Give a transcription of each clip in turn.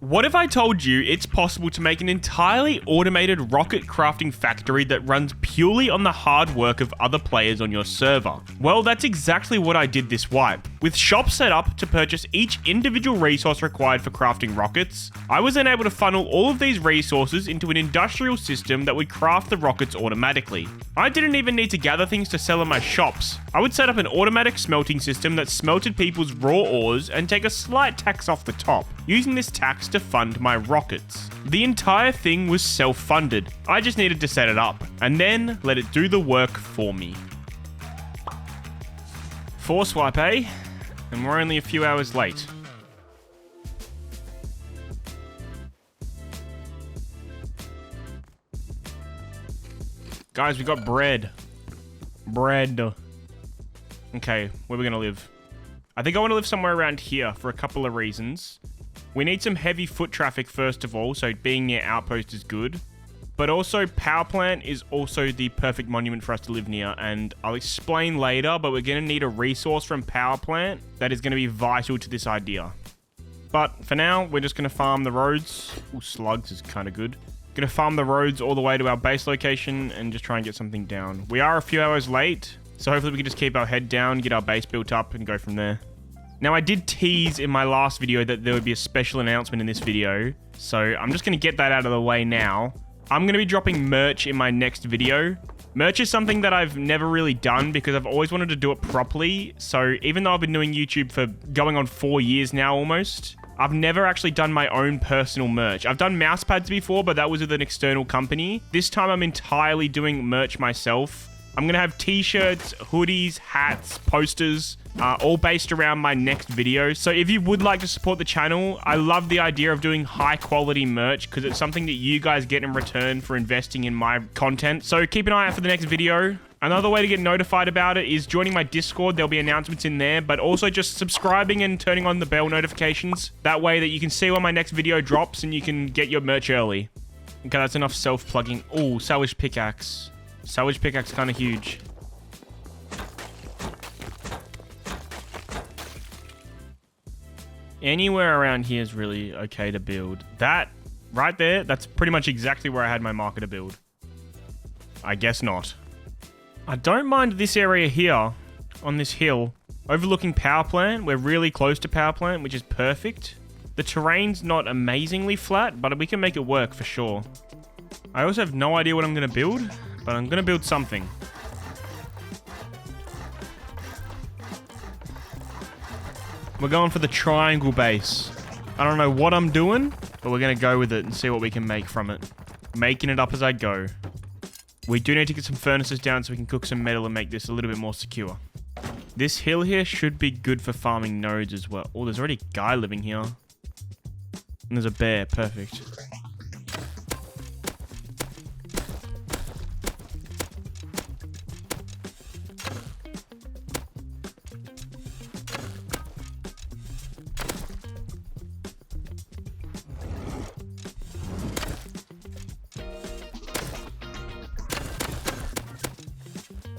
What if I told you it's possible to make an entirely automated rocket crafting factory that runs purely on the hard work of other players on your server? Well, that's exactly what I did this wipe. With shops set up to purchase each individual resource required for crafting rockets, I was then able to funnel all of these resources into an industrial system that would craft the rockets automatically. I didn't even need to gather things to sell in my shops. I would set up an automatic smelting system that smelted people's raw ores and take a slight tax off the top, using this tax to fund my rockets. The entire thing was self-funded. I just needed to set it up, and then let it do the work for me. Force wipe, eh? And we're only a few hours late. Guys, we got bread. Bread. Okay, where are we gonna live? I think I want to live somewhere around here for a couple of reasons. We need some heavy foot traffic first of all, so being near outpost is good. But also, power plant is also the perfect monument for us to live near, and I'll explain later, but we're going to need a resource from power plant that is going to be vital to this idea. But for now, we're just going to farm the roads. Ooh, slugs is kind of good. Going to farm the roads all the way to our base location and just try and get something down. We are a few hours late, so hopefully we can just keep our head down, get our base built up, and go from there. Now, I did tease in my last video that there would be a special announcement in this video, so I'm just going to get that out of the way now. I'm going to be dropping merch in my next video. Merch is something that I've never really done because I've always wanted to do it properly. So even though I've been doing YouTube for going on 4 years now almost, I've never actually done my own personal merch. I've done mouse pads before, but that was with an external company. This time I'm entirely doing merch myself. I'm going to have t-shirts, hoodies, hats, posters, all based around my next video. So if you would like to support the channel, I love the idea of doing high quality merch because it's something that you guys get in return for investing in my content. So keep an eye out for the next video. Another way to get notified about it is joining my Discord. There'll be announcements in there, but also just subscribing and turning on the bell notifications. That way that you can see when my next video drops and you can get your merch early. Okay, that's enough self-plugging. Oh, salvage pickaxe. Salvage pickaxe kind of huge. Anywhere around here is really okay to build. That right there, that's pretty much exactly where I had my marker to build. I guess not. I don't mind this area here on this hill overlooking power plant. We're really close to power plant, which is perfect. The terrain's not amazingly flat, but we can make it work for sure. I also have no idea what I'm going to build, but I'm going to build something. We're going for the triangle base. I don't know what I'm doing, but we're going to go with it and see what we can make from it. Making it up as I go. We do need to get some furnaces down so we can cook some metal and make this a little bit more secure. This hill here should be good for farming nodes as well. Oh, there's already a guy living here. And there's a bear. Perfect.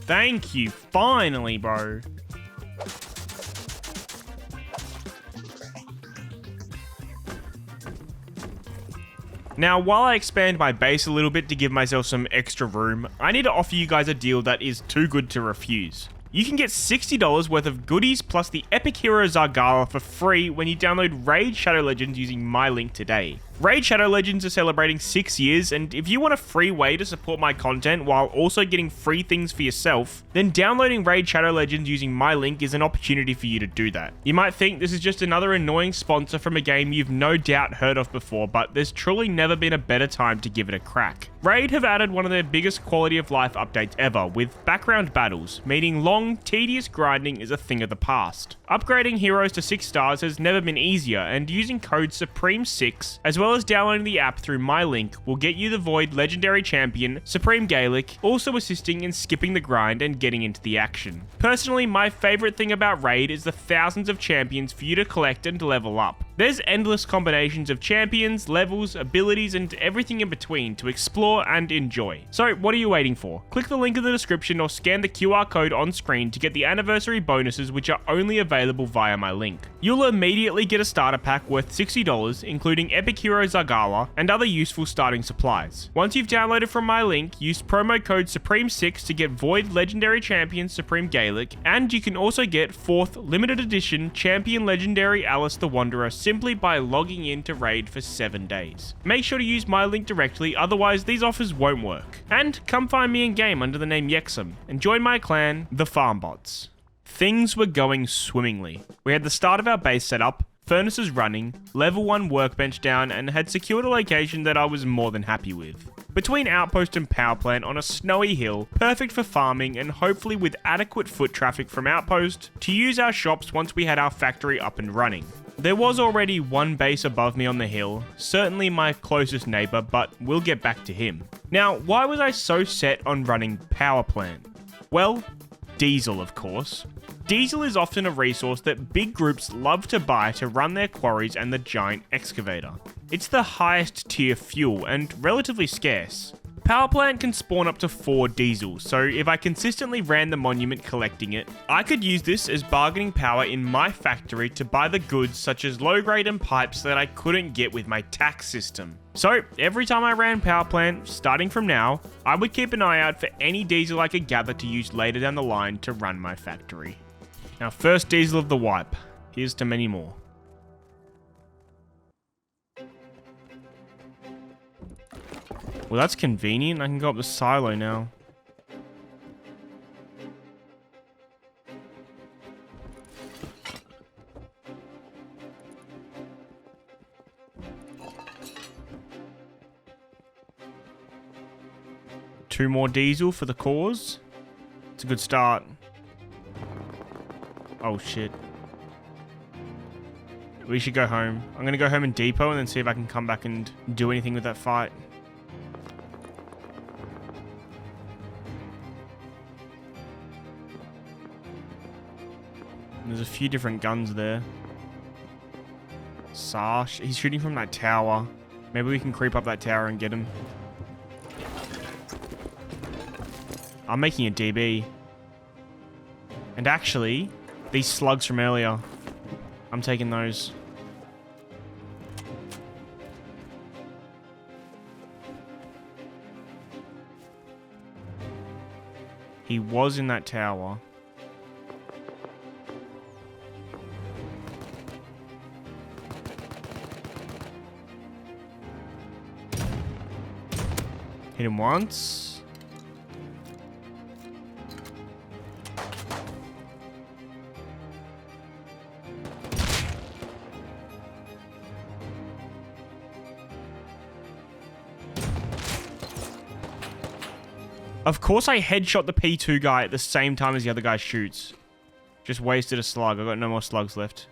Thank you, finally, bro. Now, while I expand my base a little bit to give myself some extra room, I need to offer you guys a deal that is too good to refuse. You can get $60 worth of goodies plus the epic hero Zargala for free when you download Raid Shadow Legends using my link today. Raid Shadow Legends are celebrating 6 years, and if you want a free way to support my content while also getting free things for yourself, then downloading Raid Shadow Legends using my link is an opportunity for you to do that. You might think this is just another annoying sponsor from a game you've no doubt heard of before, but there's truly never been a better time to give it a crack. Raid have added one of their biggest quality of life updates ever, with background battles, meaning long, tedious grinding is a thing of the past. Upgrading heroes to 6 stars has never been easier, and using code SUPREME6, as well as downloading the app through my link, will get you the Void Legendary Champion, Supreme Gaelic, also assisting in skipping the grind and getting into the action. Personally, my favourite thing about Raid is the thousands of champions for you to collect and level up. There's endless combinations of champions, levels, abilities, and everything in between to explore and enjoy. So what are you waiting for? Click the link in the description or scan the QR code on screen to get the anniversary bonuses, which are only available via my link. You'll immediately get a starter pack worth $60, including Epic Hero Zargala and other useful starting supplies. Once you've downloaded from my link, use promo code Supreme6 to get Void Legendary Champion Supreme Gaelic, and you can also get 4th limited edition Champion Legendary Alice the Wanderer simply by logging in to Raid for 7 days. Make sure to use my link directly, otherwise these offers won't work. And come find me in game under the name Yexom and join my clan, the Farmbots. Things were going swimmingly. We had the start of our base set up, furnaces running, level 1 workbench down, and had secured a location that I was more than happy with. Between outpost and power plant on a snowy hill, perfect for farming and hopefully with adequate foot traffic from outpost to use our shops once we had our factory up and running. There was already one base above me on the hill, certainly my closest neighbour, but we'll get back to him. Now, why was I so set on running power plant? Well, diesel of course. Diesel is often a resource that big groups love to buy to run their quarries and the giant excavator. It's the highest tier fuel and relatively scarce. Power plant can spawn up to 4 diesel, so if I consistently ran the monument collecting it, I could use this as bargaining power in my factory to buy the goods such as low grade and pipes that I couldn't get with my tax system. So every time I ran power plant, starting from now, I would keep an eye out for any diesel I could gather to use later down the line to run my factory. Now first diesel of the wipe, here's to many more. Well, that's convenient. I can go up the silo now. Two more diesel for the cause. It's a good start. Oh, shit. We should go home. I'm going to go home and depot and then see if I can come back and do anything with that fight. There's a few different guns there. Sash. He's shooting from that tower. Maybe we can creep up that tower and get him. I'm making a DB. And actually, these slugs from earlier, I'm taking those. He was in that tower. Hit him once. Of course I headshot the P2 guy at the same time as the other guy shoots. Just wasted a slug. I got no more slugs left.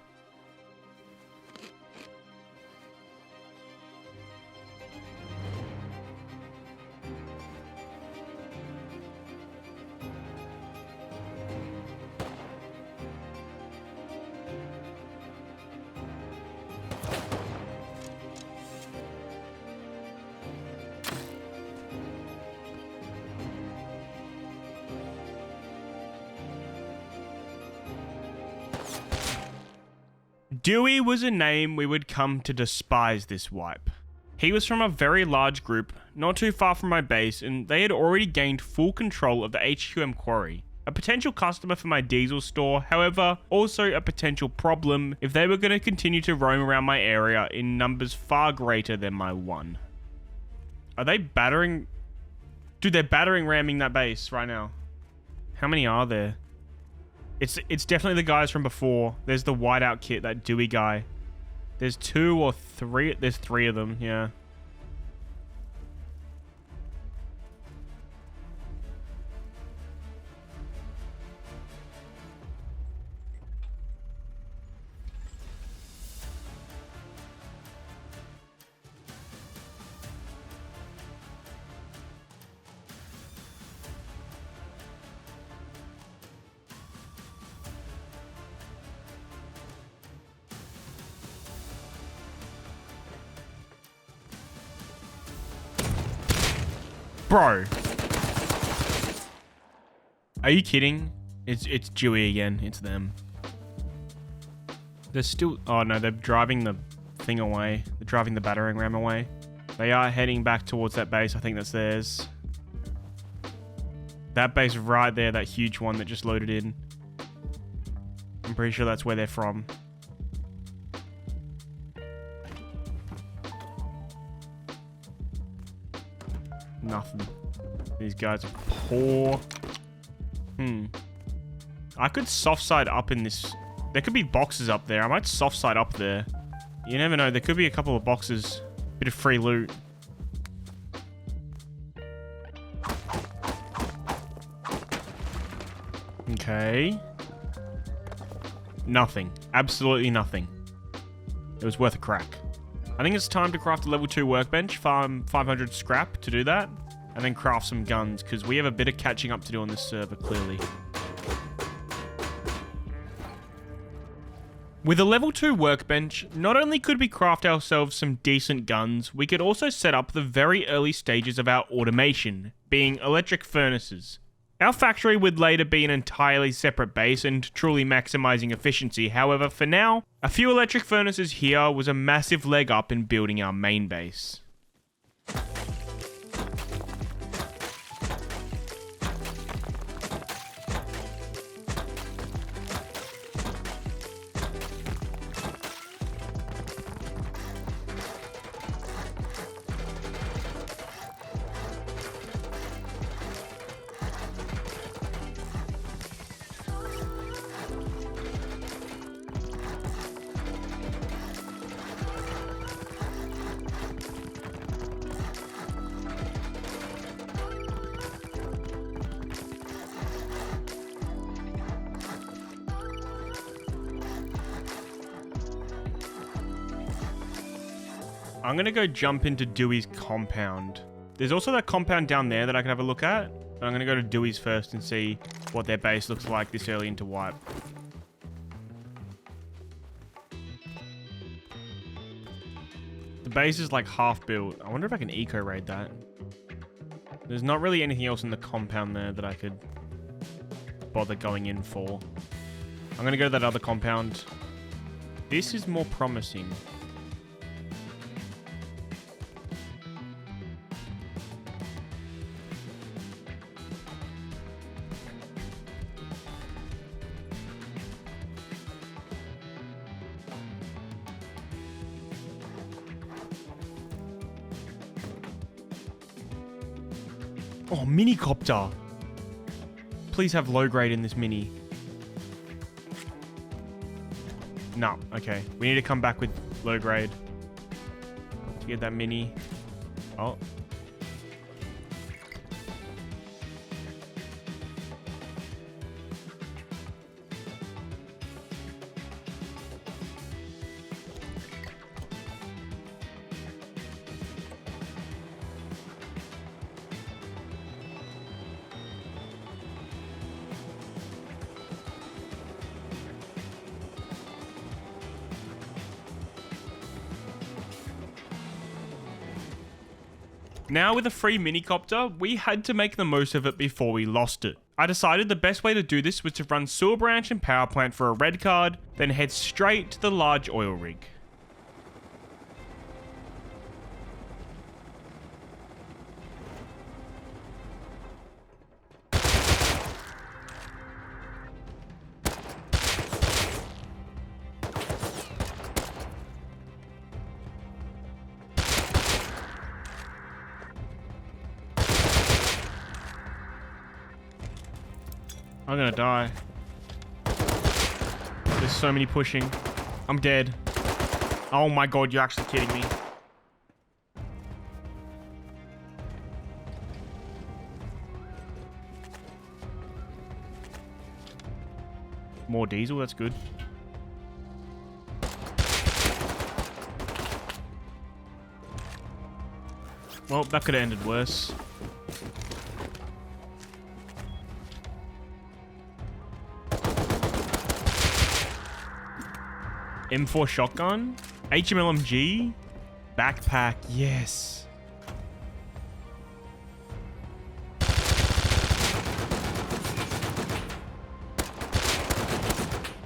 Dewey was a name we would come to despise this wipe. He was from a very large group, not too far from my base, and they had already gained full control of the HQM quarry. A potential customer for my diesel store, however, also a potential problem if they were going to continue to roam around my area in numbers far greater than my one. Are they battering? Dude, they're battering ramming that base right now. How many are there? It's definitely the guys from before. There's the whiteout kit, that Dewey guy. There's 2 or 3. There's 3 of them, yeah. Bro. Are you kidding? It's Dewey again. It's them. They're still... Oh, no. They're driving the thing away. They're driving the battering ram away. They are heading back towards that base. I think that's theirs. That base right there. That huge one that just loaded in. I'm pretty sure that's where they're from. Nothing. These guys are poor. I could soft side up in this. There could be boxes up there. I might soft side up there. You never know. There could be a couple of boxes. Bit of free loot. Okay. Nothing. Absolutely nothing. It was worth a crack. I think it's time to craft a level 2 workbench, farm 500 scrap to do that, and then craft some guns, because we have a bit of catching up to do on this server, clearly. With a level 2 workbench, not only could we craft ourselves some decent guns, we could also set up the very early stages of our automation, being electric furnaces. Our factory would later be an entirely separate base and truly maximizing efficiency. However, for now, a few electric furnaces here was a massive leg up in building our main base. I'm going to go jump into Dewey's compound. There's also that compound down there that I can have a look at. But I'm going to go to Dewey's first and see what their base looks like this early into wipe. The base is like half built. I wonder if I can eco raid that. There's not really anything else in the compound there that I could bother going in for. I'm going to go to that other compound. This is more promising. Oh, mini copter. Please have low grade in this mini. No, okay. We need to come back with low grade to get that mini. Oh. Now with a free minicopter, we had to make the most of it before we lost it. I decided the best way to do this was to run Sewer Branch and Power Plant for a red card, then head straight to the large oil rig. I'm gonna die. There's so many pushing. I'm dead. Oh my god, you're actually kidding me. More diesel, that's good. Well, that could have ended worse. M4 shotgun, HMLMG, backpack, yes.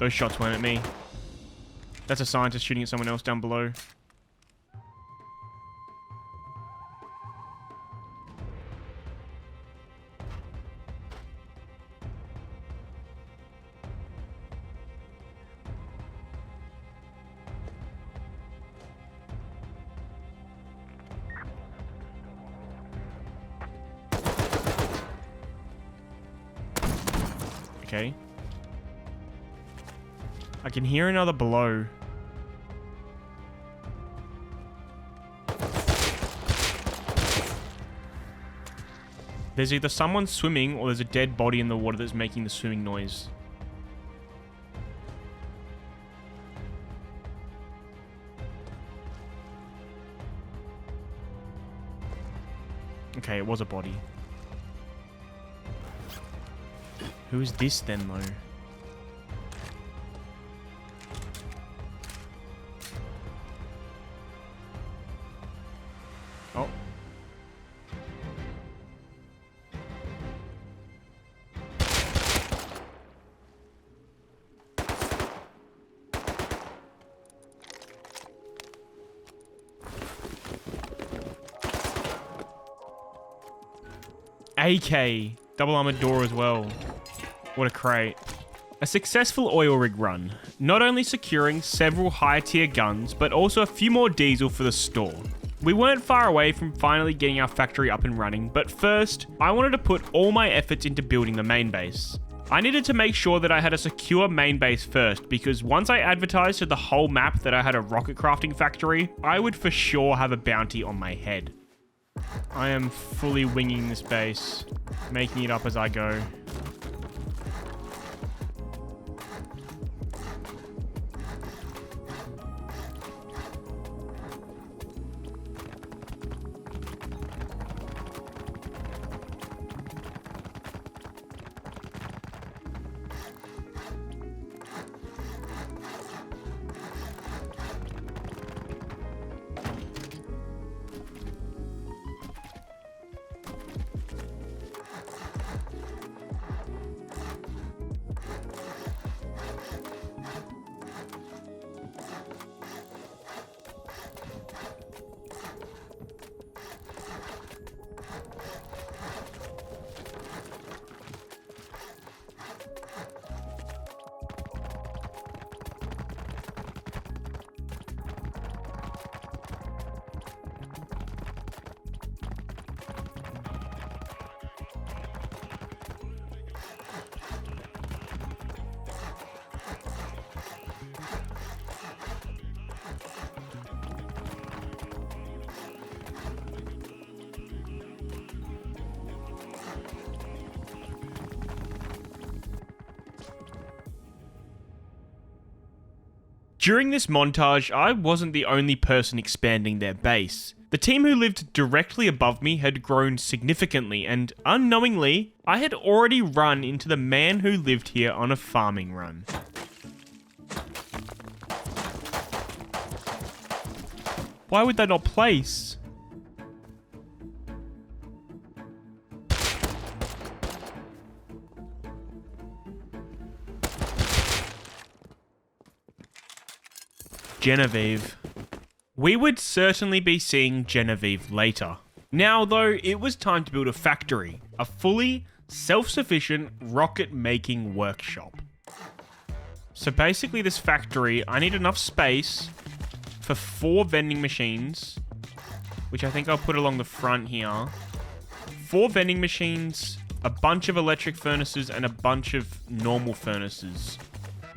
Those shots weren't at me. That's a scientist shooting at someone else down below. Okay. I can hear another below. There's either someone swimming or there's a dead body in the water that's making the swimming noise. Okay, it was a body. Who is this then, though? Oh. AK. Double armored door as well. What a crate. A successful oil rig run, not only securing several high tier guns, but also a few more diesel for the store. We weren't far away from finally getting our factory up and running, but first, I wanted to put all my efforts into building the main base. I needed to make sure that I had a secure main base first, because once I advertised to the whole map that I had a rocket crafting factory, I would for sure have a bounty on my head. I am fully winging this base, making it up as I go. During this montage, I wasn't the only person expanding their base. The team who lived directly above me had grown significantly, and unknowingly, I had already run into the man who lived here on a farming run. Why would they not place? Genevieve. We would certainly be seeing Genevieve later. Now, though, it was time to build a factory, a fully self-sufficient rocket-making workshop. So basically this factory, I need enough space for 4 vending machines, which I think I'll put along the front here. 4 vending machines, a bunch of electric furnaces, and a bunch of normal furnaces.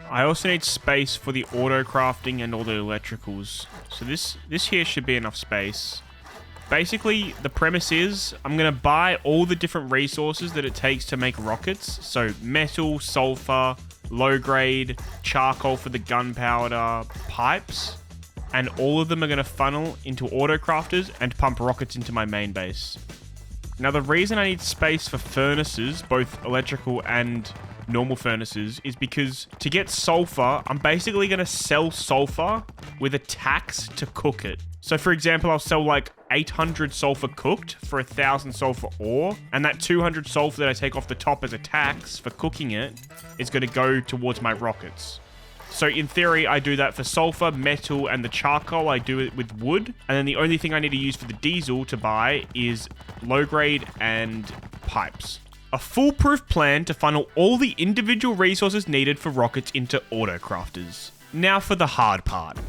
I also need space for the auto crafting and all the electricals. So this here should be enough space. Basically, the premise is I'm going to buy all the different resources that it takes to make rockets. So metal, sulfur, low grade, charcoal for the gunpowder, pipes. And all of them are going to funnel into auto crafters and pump rockets into my main base. Now, the reason I need space for furnaces, both electrical and normal furnaces, is because to get sulfur, I'm basically going to sell sulfur with a tax to cook it. So for example, I'll sell like 800 sulfur cooked for 1,000 sulfur ore, and that 200 sulfur that I take off the top as a tax for cooking it is going to go towards my rockets. So in theory, I do that for sulfur, metal, and the charcoal. I do it with wood. And then the only thing I need to use for the diesel to buy is low grade and pipes. A foolproof plan to funnel all the individual resources needed for rockets into autocrafters. Now for the hard part.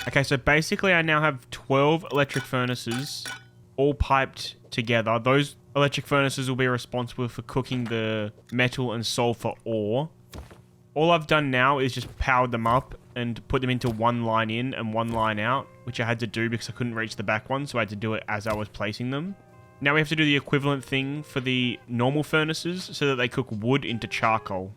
Okay, so basically I now have 12 electric furnaces all piped together. Those electric furnaces will be responsible for cooking the metal and sulfur ore. All I've done now is just powered them up and put them into one line in and one line out, which I had to do because I couldn't reach the back one, so I had to do it as I was placing them. Now we have to do the equivalent thing for the normal furnaces so that they cook wood into charcoal.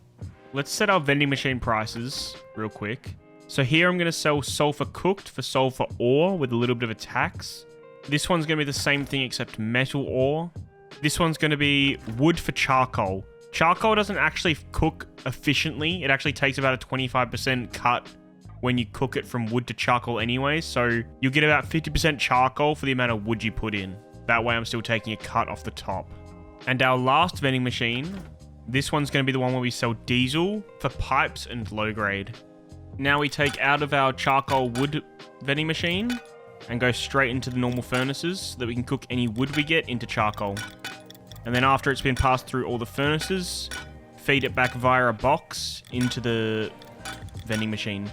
Let's set our vending machine prices real quick. So here I'm going to sell sulfur cooked for sulfur ore with a little bit of a tax. This one's going to be the same thing except metal ore. This one's going to be wood for charcoal. Charcoal doesn't actually cook efficiently. It actually takes about a 25% cut when you cook it from wood to charcoal anyway. So you get about 50% charcoal for the amount of wood you put in. That way I'm still taking a cut off the top. And our last vending machine, this one's going to be the one where we sell diesel for pipes and low grade. Now we take out of our charcoal wood vending machine and go straight into the normal furnaces so that we can cook any wood we get into charcoal. And then after it's been passed through all the furnaces, feed it back via a box into the vending machine.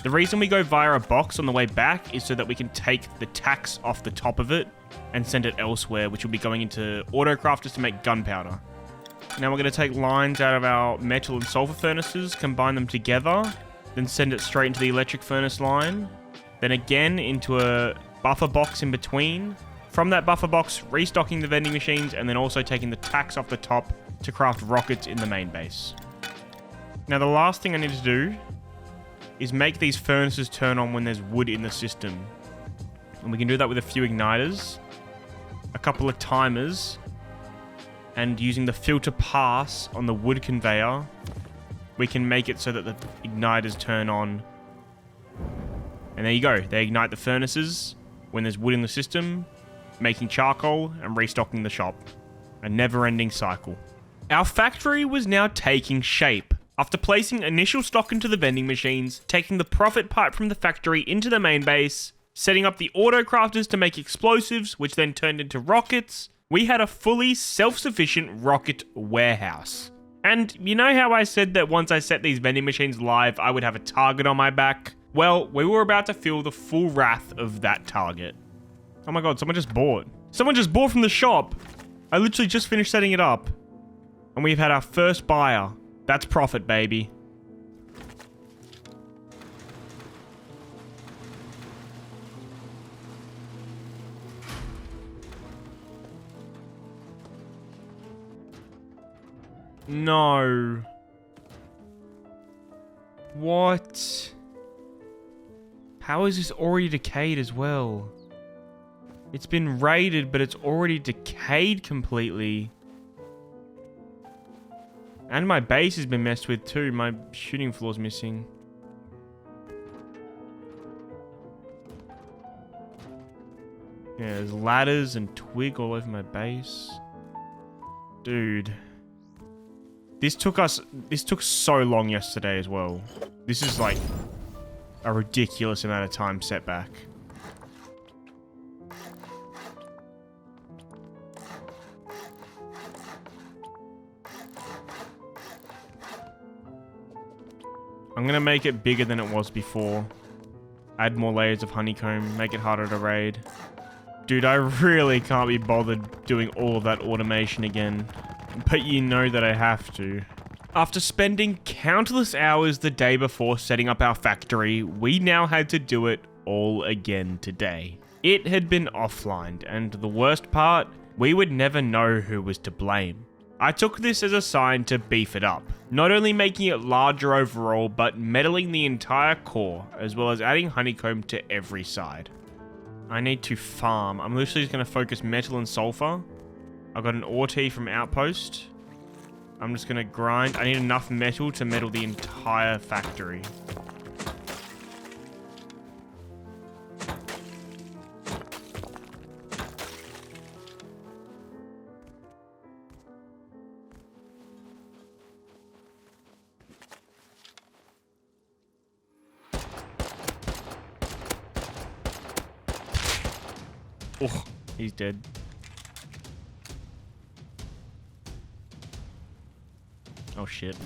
The reason we go via a box on the way back is so that we can take the tax off the top of it and send it elsewhere, which will be going into autocrafters to make gunpowder. Now we're going to take lines out of our metal and sulfur furnaces, combine them together, then send it straight into the electric furnace line, then again into a buffer box in between. From that buffer box, restocking the vending machines, and then also taking the tax off the top to craft rockets in the main base. Now the last thing I need to do is make these furnaces turn on when there's wood in the system. And we can do that with a few igniters, a couple of timers, and using the filter pass on the wood conveyor, we can make it so that the igniters turn on. And there you go. They ignite the furnaces when there's wood in the system, making charcoal and restocking the shop. A never-ending cycle. Our factory was now taking shape. After placing initial stock into the vending machines, taking the profit pipe from the factory into the main base, setting up the autocrafters to make explosives, which then turned into rockets, we had a fully self-sufficient rocket warehouse. And you know how I said that once I set these vending machines live, I would have a target on my back? Well, we were about to feel the full wrath of that target. Oh my god, someone just bought. Someone just bought from the shop. I literally just finished setting it up. And we've had our first buyer. That's profit, baby. No. What? How is this already decayed as well? It's been raided, but it's already decayed completely. And my base has been messed with too. My shooting floor's missing. Yeah, there's ladders and twig all over my base. Dude. This took so long yesterday as well. This is like a ridiculous amount of time setback. I'm gonna make it bigger than it was before. Add more layers of honeycomb, make it harder to raid. Dude, I really can't be bothered doing all of that automation again. But you know that I have to. After spending countless hours the day before setting up our factory, we now had to do it all again today. It had been offlined, and the worst part, we would never know who was to blame. I took this as a sign to beef it up, not only making it larger overall, but metaling the entire core, as well as adding honeycomb to every side. I need to farm. I'm literally just going to focus metal and sulfur. I got an ore tea from Outpost. I'm just gonna grind. I need enough metal to metal the entire factory. Oh, he's dead. Oh shit.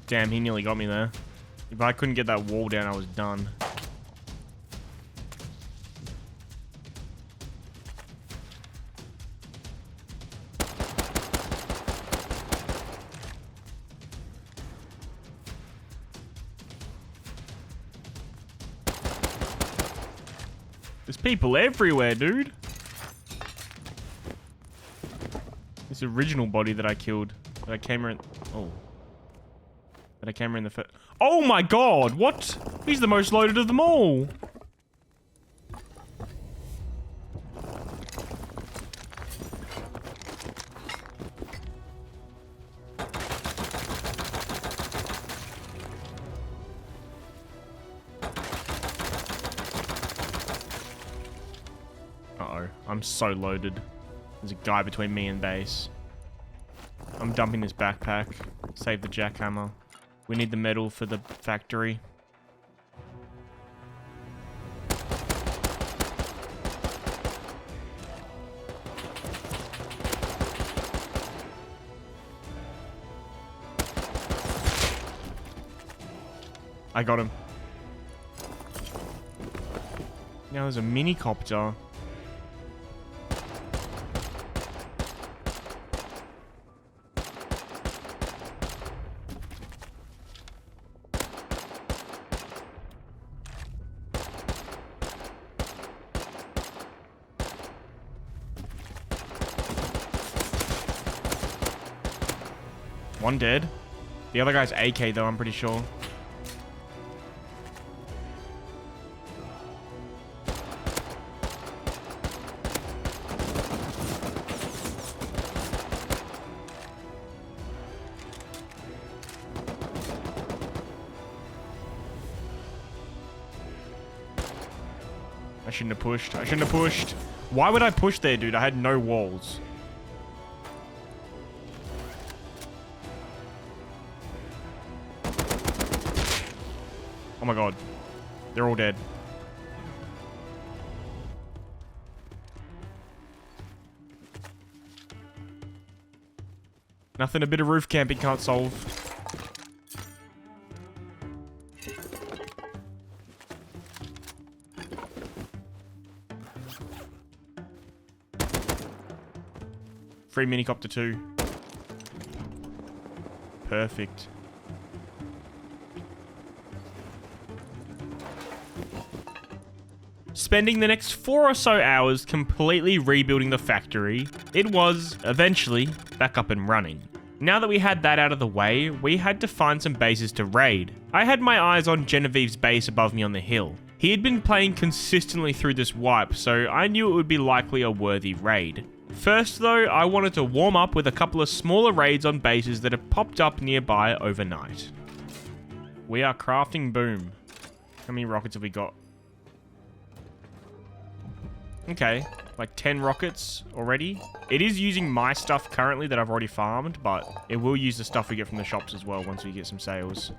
Damn, he nearly got me there. If I couldn't get that wall down, I was done. There's people everywhere, dude. This original body that I killed. That I came in. Oh. That I came in the first. Oh my god! What? He's the most loaded of them all. Uh-oh. I'm so loaded. There's a guy between me and base. I'm dumping this backpack. Save the jackhammer. We need the metal for the factory. I got him. Now there's a mini copter. One dead. The other guy's AK though, I'm pretty sure. I shouldn't have pushed. I shouldn't have pushed. Why would I push there, dude? I had no walls. Oh my god. They're all dead. Nothing a bit of roof camping can't solve. Free minicopter 2. Perfect. Spending the next 4 or so hours completely rebuilding the factory, it was, eventually, back up and running. Now that we had that out of the way, we had to find some bases to raid. I had my eyes on Genevieve's base above me on the hill. He had been playing consistently through this wipe, so I knew it would be likely a worthy raid. First though, I wanted to warm up with a couple of smaller raids on bases that had popped up nearby overnight. We are crafting boom. How many rockets have we got? Okay, like 10 rockets already. It is using my stuff currently that I've already farmed, but it will use the stuff we get from the shops as well once we get some sales.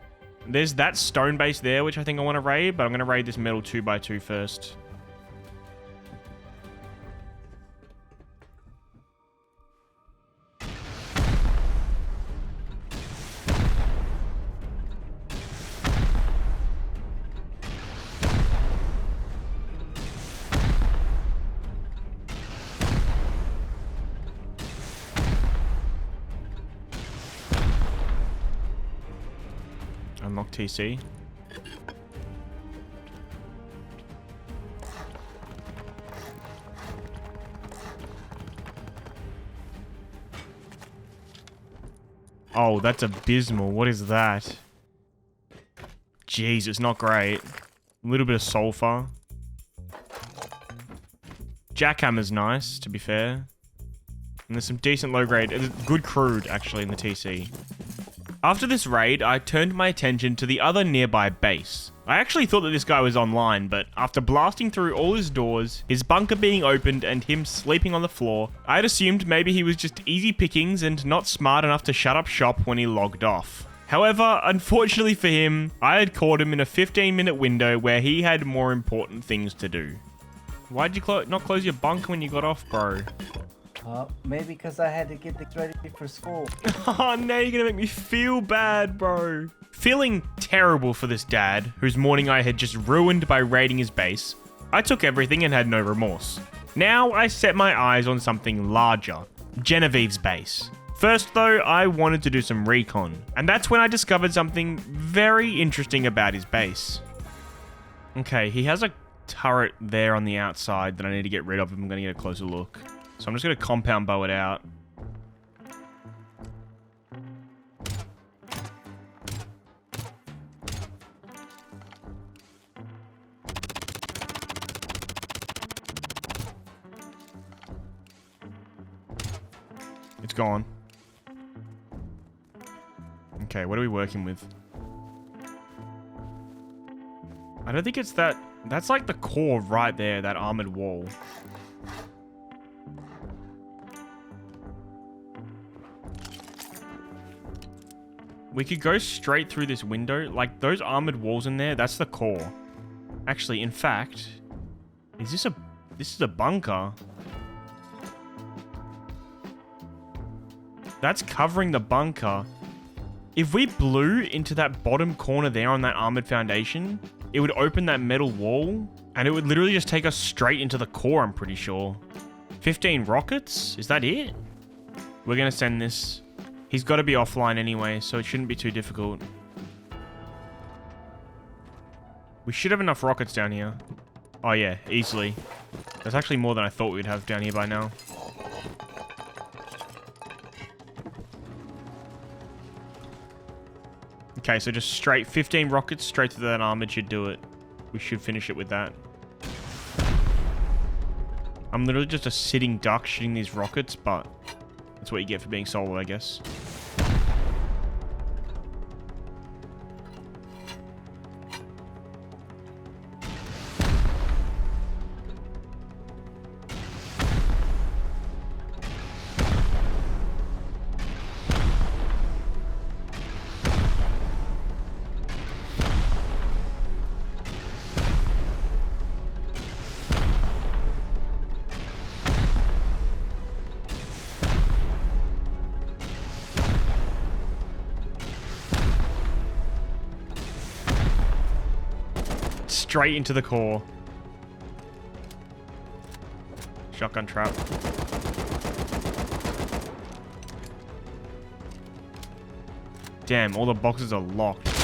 There's that stone base there, which I think I want to raid, but I'm going to raid this metal 2x2 first. TC. Oh, that's abysmal. What is that? Jeez, it's not great. A little bit of sulfur. Jackhammer's nice, to be fair. And there's some decent low-grade... Good crude, actually, in the TC. After this raid, I turned my attention to the other nearby base. I actually thought that this guy was online, but after blasting through all his doors, his bunker being opened, and him sleeping on the floor, I had assumed maybe he was just easy pickings and not smart enough to shut up shop when he logged off. However, unfortunately for him, I had caught him in a 15-minute window where he had more important things to do. Why'd you not close your bunker when you got off, bro? Maybe because I had to get things ready for school. Oh, now you're gonna make me feel bad, bro. Feeling terrible for this dad, whose morning I had just ruined by raiding his base, I took everything and had no remorse. Now I set my eyes on something larger, Genevieve's base. First though, I wanted to do some recon, and that's when I discovered something very interesting about his base. Okay, he has a turret there on the outside that I need to get rid of if I'm gonna get a closer look. So I'm just going to compound bow it out. It's gone. Okay, what are we working with? I don't think it's that... That's like the core right there, that armored wall. We could go straight through this window. Like, those armored walls in there, that's the core. Actually, in fact... This is a bunker. That's covering the bunker. If we blew into that bottom corner there on that armored foundation, it would open that metal wall, and it would literally just take us straight into the core, I'm pretty sure. 15 rockets? Is that it? We're gonna send this... He's got to be offline anyway, so it shouldn't be too difficult. We should have enough rockets down here. Oh yeah, easily. That's actually more than I thought we'd have down here by now. Okay, so just straight 15 rockets straight to that armored should do it. We should finish it with that. I'm literally just a sitting duck shooting these rockets, but... That's what you get for being solo, I guess. Straight into the core. Shotgun trap. Damn, all the boxes are locked.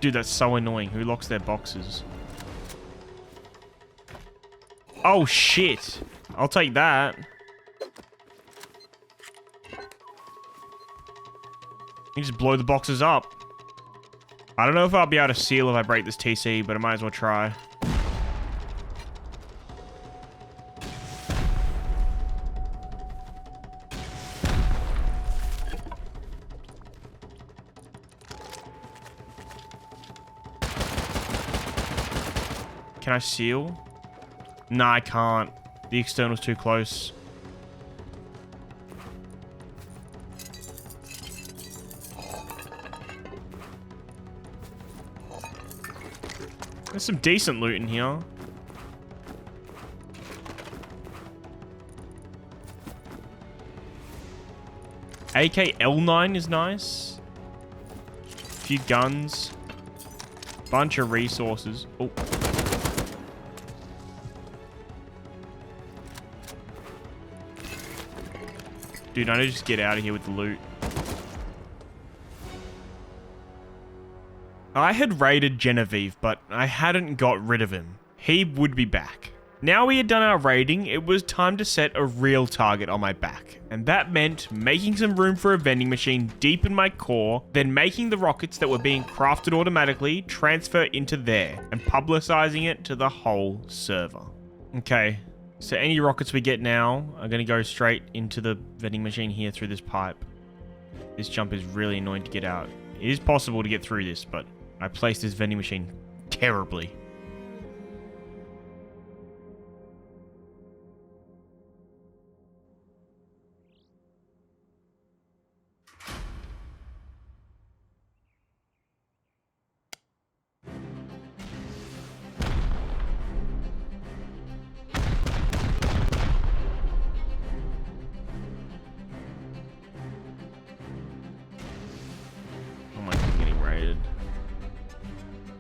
Dude, that's so annoying. Who locks their boxes? Oh, shit. I'll take that. You just blow the boxes up. I don't know if I'll be able to seal if I break this TC, but I might as well try. Can I seal? Nah, I can't. The external's too close. There's some decent loot in here. AK L9 is nice. A few guns. Bunch of resources. Oh. Dude, I need to just get out of here with the loot. I had raided Genevieve, but I hadn't got rid of him. He would be back. Now we had done our raiding, it was time to set a real target on my back. And that meant making some room for a vending machine deep in my core, then making the rockets that were being crafted automatically transfer into there, and publicizing it to the whole server. Okay, so any rockets we get now are going to go straight into the vending machine here through this pipe. This jump is really annoying to get out. It is possible to get through this, but I placed this vending machine terribly.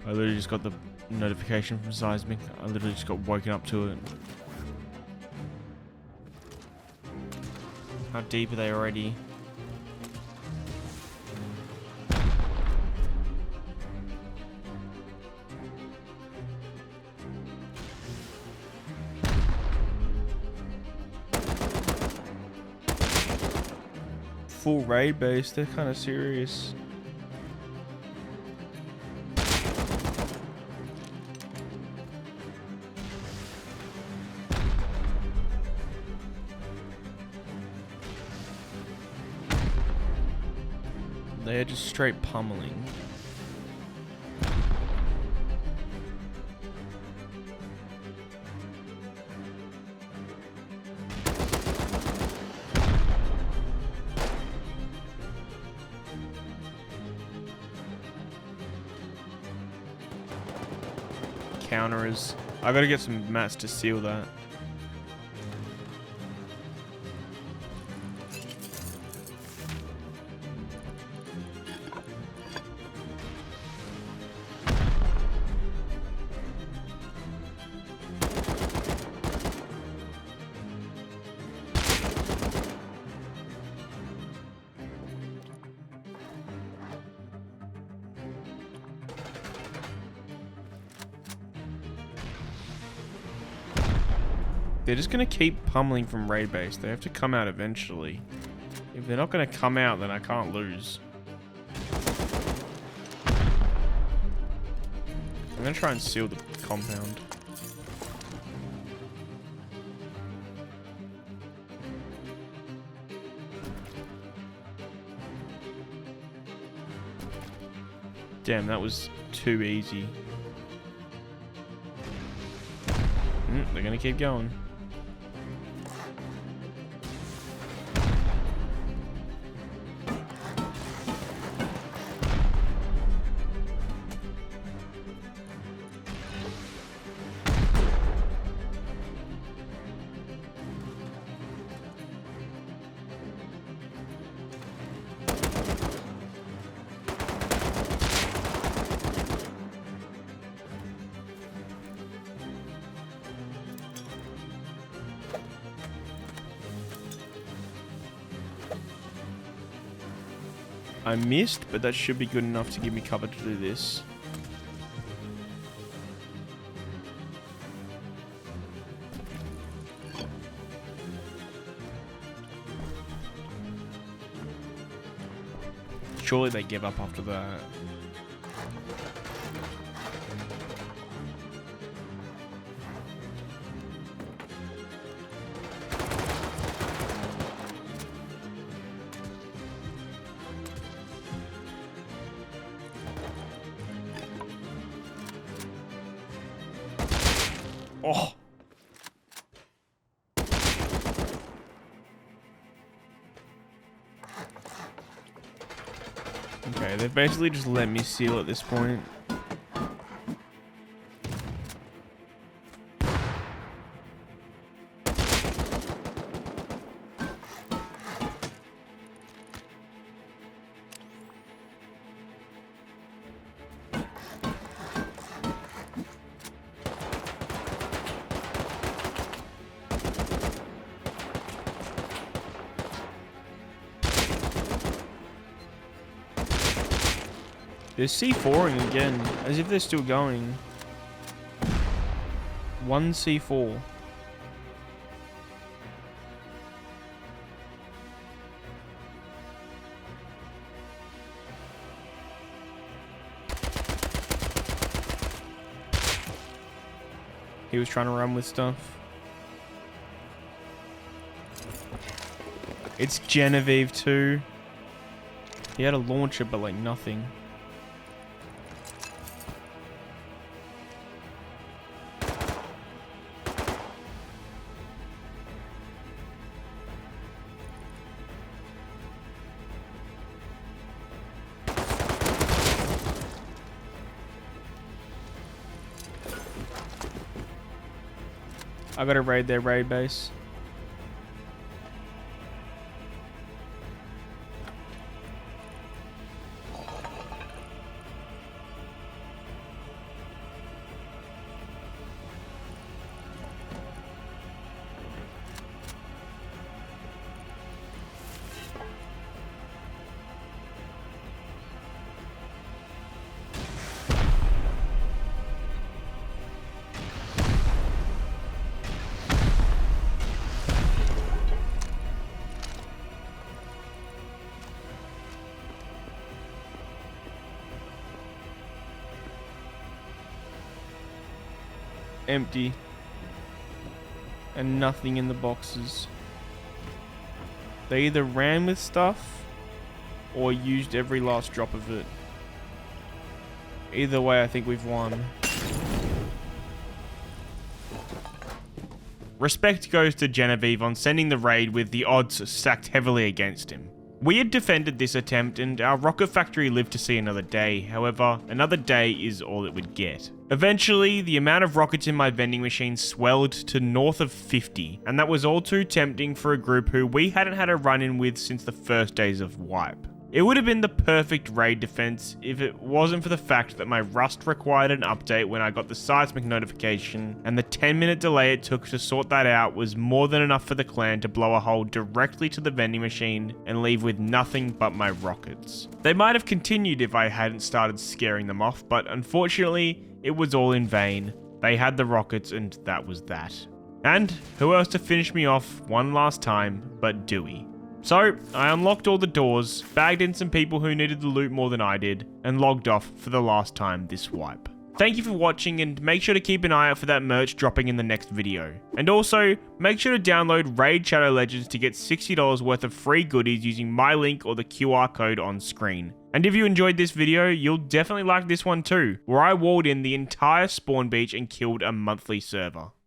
I literally just got the notification from Seismic. I literally just got woken up to it. How deep are they already? Full raid base, they're kind of serious. They're just straight pummeling. Counterers. I gotta get some mats to seal that. They're just going to keep pummeling from raid base. They have to come out eventually. If they're not going to come out, then I can't lose. I'm going to try and seal the compound. Damn, that was too easy. They're going to keep going. I missed, but that should be good enough to give me cover to do this. Surely they give up after that. Oh. Okay, they've basically just let me seal at this point. They're C4ing again, as if they're still going. 1 C4. He was trying to run with stuff. It's Genevieve too. He had a launcher, but like nothing. I gotta raid their raid base. Empty. And nothing in the boxes. They either ran with stuff or used every last drop of it. Either way, I think we've won. Respect goes to Genevieve on sending the raid with the odds stacked heavily against him. We had defended this attempt and our rocket factory lived to see another day. However, another day is all it would get. Eventually, the amount of rockets in my vending machine swelled to north of 50, and that was all too tempting for a group who we hadn't had a run-in with since the first days of wipe. It would have been the perfect raid defense if it wasn't for the fact that my Rust required an update when I got the seismic notification, and the 10-minute delay it took to sort that out was more than enough for the clan to blow a hole directly to the vending machine and leave with nothing but my rockets. They might have continued if I hadn't started scaring them off, but unfortunately, it was all in vain. They had the rockets and that was that. And who else to finish me off one last time but Dewey. So, I unlocked all the doors, bagged in some people who needed the loot more than I did, and logged off for the last time this wipe. Thank you for watching and make sure to keep an eye out for that merch dropping in the next video. And also, make sure to download Raid Shadow Legends to get $60 worth of free goodies using my link or the QR code on screen. And if you enjoyed this video, you'll definitely like this one too, where I walled in the entire spawn beach and killed a monthly server.